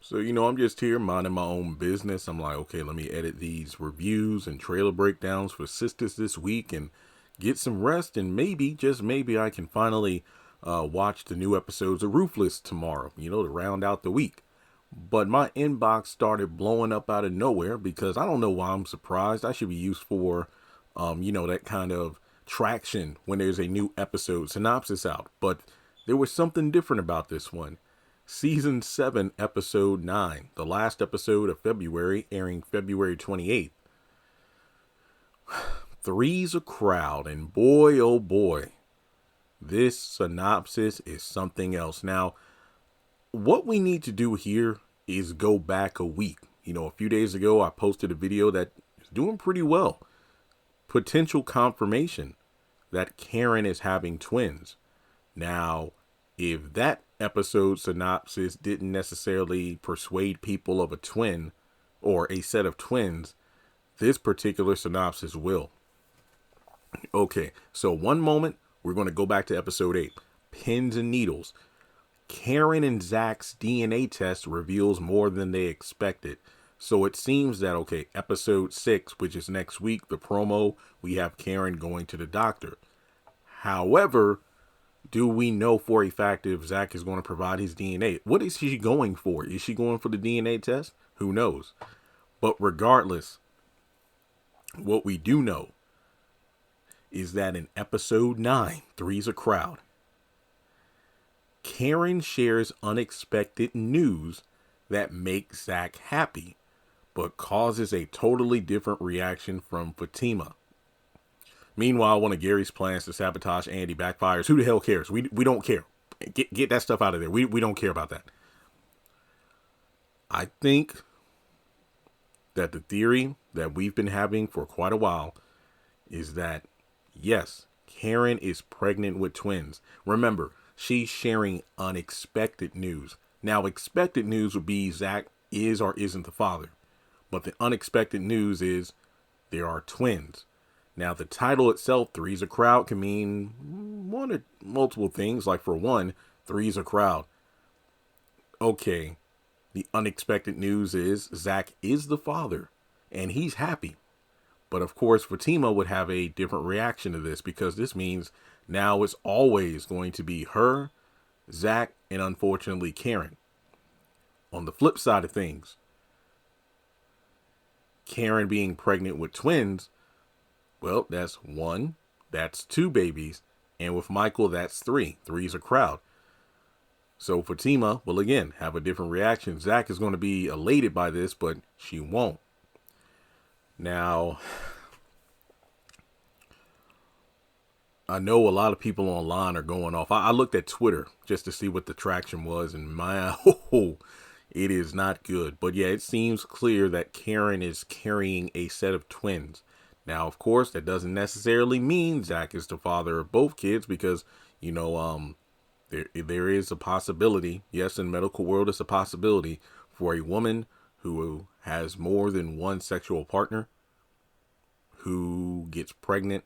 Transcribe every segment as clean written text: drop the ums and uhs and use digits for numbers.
So, I'm just here minding my own business. I'm like, okay, let me edit these reviews and trailer breakdowns for Sistas this week and get some rest. And maybe, just maybe, I can finally watch the new episodes of Ruthless tomorrow, to round out the week. But my inbox started blowing up out of nowhere because I don't know why I'm surprised. I should be used for, that kind of traction when there's a new episode synopsis out. But there was something different about this one. Season 7, Episode 9, the last episode of February, airing February 28th. Three's a crowd, and boy, oh boy, this synopsis is something else. Now, what we need to do here is go back a week. A few days ago, I posted a video that is doing pretty well. Potential confirmation that Karen is having twins. Now, if that episode synopsis didn't necessarily persuade people of a twin or a set of twins, this particular synopsis will. Okay, so one moment, we're going to go back to episode 8. Pins and needles. Karen and Zach's DNA test reveals more than they expected. So it seems that, okay, episode 6, which is next week, the promo, we have Karen going to the doctor. However, do we know for a fact if Zach is going to provide his DNA? What is she going for? Is she going for the DNA test? Who knows? But regardless, what we do know is that in episode 9, Three's a Crowd, Karen shares unexpected news that makes Zach happy, but causes a totally different reaction from Fatima. Meanwhile, one of Gary's plans to sabotage Andy backfires. Who the hell cares? We don't care. Get that stuff out of there. We don't care about that. I think that the theory that we've been having for quite a while is that, yes, Karen is pregnant with twins. Remember, she's sharing unexpected news. Now, expected news would be Zach is or isn't the father. But the unexpected news is there are twins. Now, the title itself, Three's a Crowd, can mean one or multiple things. Like, for one, Three's a Crowd. Okay, the unexpected news is Zach is the father, and he's happy. But, of course, Fatima would have a different reaction to this because this means now it's always going to be her, Zach, and unfortunately, Karen. On the flip side of things, Karen being pregnant with twins, well, that's 1, that's 2 babies, and with Michael, that's 3. Three's a crowd. So Fatima will again have a different reaction. Zach is going to be elated by this, but she won't. Now, I know a lot of people online are going off. I looked at Twitter just to see what the traction was, and it is not good. But yeah, it seems clear that Karen is carrying a set of twins. Now, of course, that doesn't necessarily mean Zach is the father of both kids because, there is a possibility. Yes, in the medical world, it's a possibility for a woman who has more than one sexual partner who gets pregnant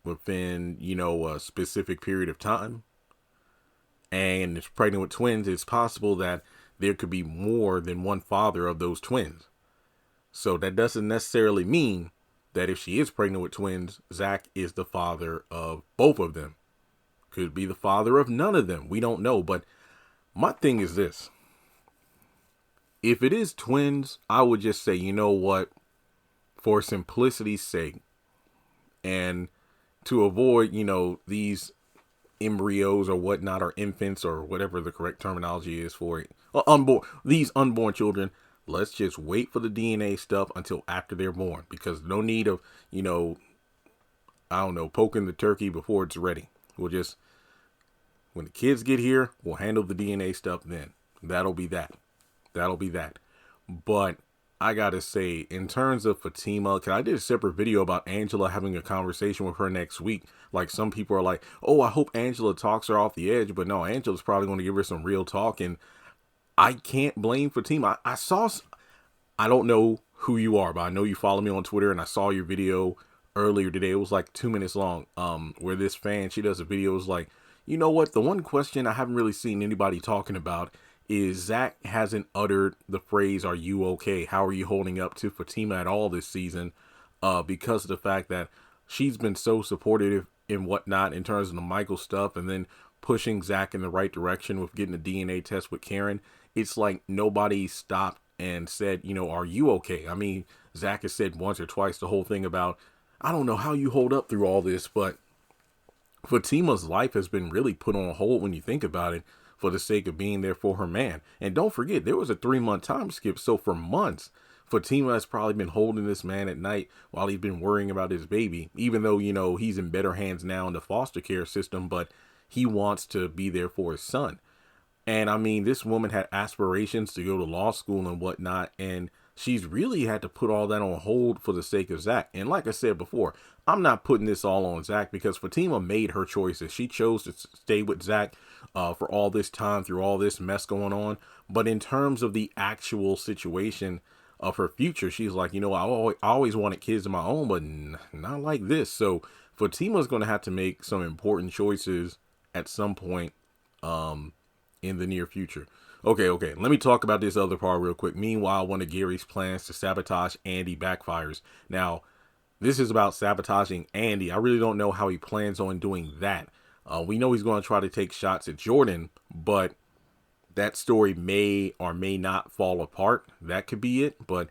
within, a specific period of time and is pregnant with twins. It's possible that there could be more than one father of those twins. So that doesn't necessarily mean that if she is pregnant with twins, Zach is the father of both of them. Could be the father of none of them. We don't know. But my thing is this. If it is twins, I would just say, you know what? For simplicity's sake, and to avoid, these embryos or whatnot, or infants, or whatever the correct terminology is for it, these unborn children, let's just wait for the DNA stuff until after they're born, because no need of, poking the turkey before it's ready. We'll just, when the kids get here, we'll handle the DNA stuff then. That'll be that. But I gotta say, in terms of Fatima, I did a separate video about Angela having a conversation with her next week. Like, some people are like, oh, I hope Angela talks her off the edge. But no, Angela's probably going to give her some real talk. And I can't blame Fatima. I don't know who you are, but I know you follow me on Twitter, and I saw your video earlier today. It was like 2 minutes long, where this fan, she does a video, is like, you know what? The one question I haven't really seen anybody talking about is Zach hasn't uttered the phrase, "Are you okay? How are you holding up?" to Fatima at all this season, because of the fact that she's been so supportive and whatnot in terms of the Michael stuff, and then pushing Zach in the right direction with getting a DNA test with Karen. It's like nobody stopped and said, "Are you okay?" I mean, Zach has said once or twice the whole thing about, "I don't know how you hold up through all this," but Fatima's life has been really put on hold when you think about it, for the sake of being there for her man. And don't forget, there was a 3-month time skip. So for months, Fatima has probably been holding this man at night while he's been worrying about his baby, even though, he's in better hands now in the foster care system, but he wants to be there for his son. And I mean, this woman had aspirations to go to law school and whatnot, and she's really had to put all that on hold for the sake of Zach. And like I said before, I'm not putting this all on Zach, because Fatima made her choices. She chose to stay with Zach for all this time through all this mess going on. But in terms of the actual situation of her future, she's like, I always wanted kids of my own, but not like this. So Fatima's going to have to make some important choices at some point in the near future. Okay. Let me talk about this other part real quick. Meanwhile, one of Gary's plans to sabotage Andy backfires. Now, this is about sabotaging Andy. I really don't know how he plans on doing that. We know he's going to try to take shots at Jordan, but that story may or may not fall apart. That could be it. But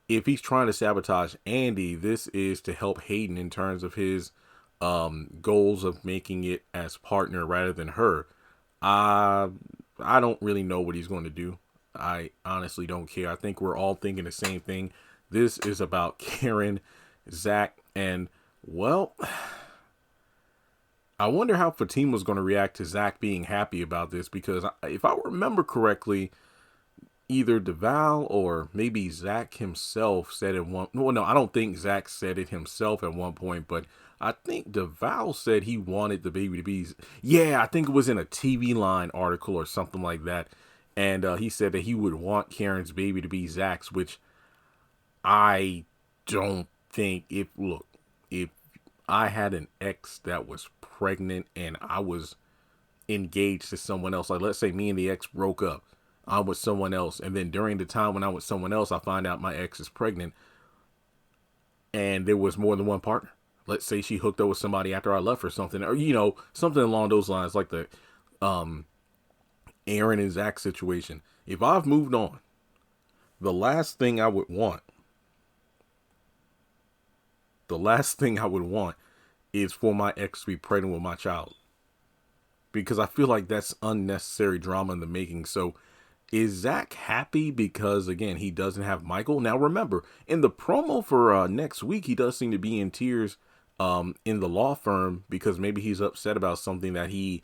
if he's trying to sabotage Andy, this is to help Hayden in terms of his goals of making it as partner rather than her. I don't really know what he's going to do. I honestly don't care. I think we're all thinking the same thing. This is about Karen, Zach, and, well, I wonder how Fatima's going to react to Zach being happy about this, because if I remember correctly, either DeVal or maybe Zach himself said it no, I don't think Zach said it himself at one point, but I think DeVal said he wanted the baby to be, I think it was in a TV Line article or something like that. And he said that he would want Karen's baby to be Zach's, which I don't think, if I had an ex that was pregnant and I was engaged to someone else, like let's say me and the ex broke up, I'm with someone else, and then during the time when I'm with someone else, I find out my ex is pregnant, and there was more than one partner. Let's say she hooked up with somebody after I left or something, or something along those lines, like the Aaron and Zach situation. If I've moved on, the last thing I would want is for my ex to be pregnant with my child, because I feel like that's unnecessary drama in the making. So is Zach happy because, again, he doesn't have Michael? Now, remember, in the promo for next week, he does seem to be in tears in the law firm, because maybe he's upset about something that he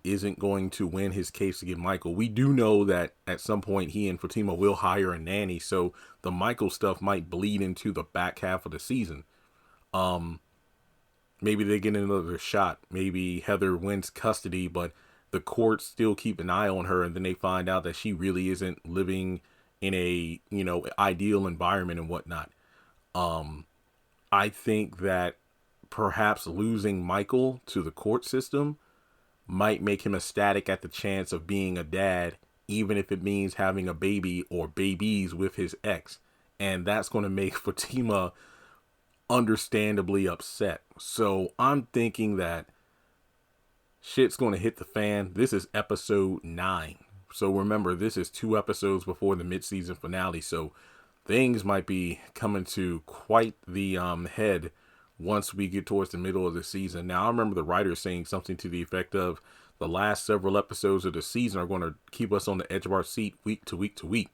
isn't going to win his case to get Michael. We do know that at some point he and Fatima will hire a nanny, so the Michael stuff might bleed into the back half of the season. Maybe they get another shot. Maybe Heather wins custody, but the courts still keep an eye on her, and then they find out that she really isn't living in a, ideal environment and whatnot. I think that perhaps losing Michael to the court system might make him ecstatic at the chance of being a dad, even if it means having a baby or babies with his ex. And that's going to make Fatima understandably upset. So I'm thinking that shit's going to hit the fan. This is episode 9. So remember, this is 2 episodes before the mid-season finale. So things might be coming to quite the head once we get towards the middle of the season. Now, I remember the writer saying something to the effect of the last several episodes of the season are going to keep us on the edge of our seat week to week to week.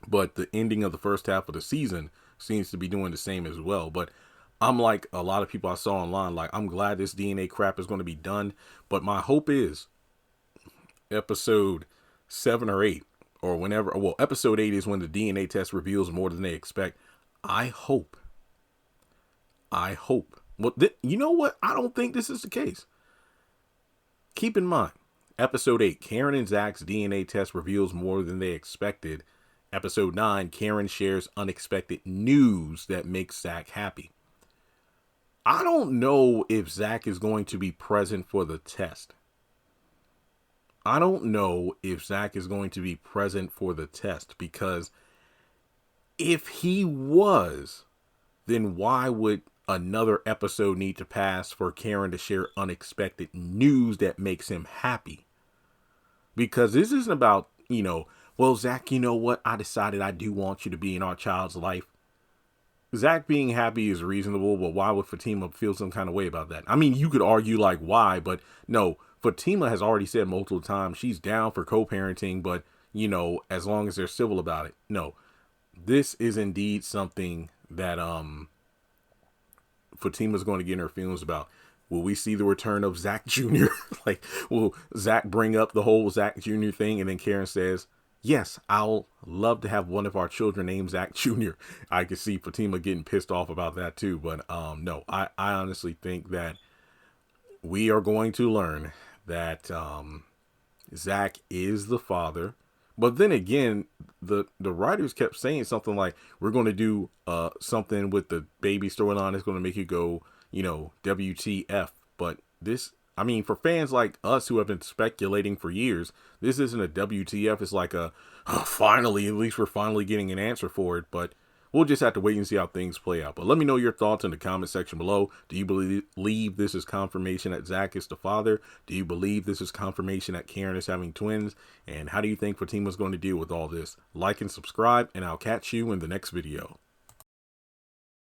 But the ending of the first half of the season seems to be doing the same as well. But I'm like a lot of people I saw online, like, I'm glad this DNA crap is going to be done. But my hope is episode 7 or 8 or whenever, well, episode 8 is when the DNA test reveals more than they expect. I hope. Well, you know what? I don't think this is the case. Keep in mind, episode 8, Karen and Zach's DNA test reveals more than they expected. Episode 9, Karen shares unexpected news that makes Zach happy. I don't know if Zach is going to be present for the test. I don't know if Zach is going to be present for the test, because if he was, then why would another episode need to pass for Karen to share unexpected news that makes him happy? Because this isn't about, well, Zach, you know what? I decided I do want you to be in our child's life. Zach being happy is reasonable, but why would Fatima feel some kind of way about that? I mean, you could argue like why, but no, Fatima has already said multiple times she's down for co-parenting, but as long as they're civil about it. No, this is indeed something that Fatima's going to get in her feelings about. Will we see the return of Zach Jr.? Like, will Zach bring up the whole Zach Jr. thing? And then Karen says, yes, I'll love to have one of our children named Zach Jr. I could see Fatima getting pissed off about that too. But no, I honestly think that we are going to learn that Zach is the father. But then again, the writers kept saying something like, we're going to do something with the baby storyline that's going to make you go, WTF. But this, I mean, for fans like us who have been speculating for years, this isn't a WTF. It's like finally, at least we're finally getting an answer for it. But we'll just have to wait and see how things play out. But let me know your thoughts in the comment section below. Do you believe this is confirmation that Zach is the father? Do you believe this is confirmation that Karen is having twins? And how do you think Fatima's going to deal with all this? Like and subscribe, and I'll catch you in the next video.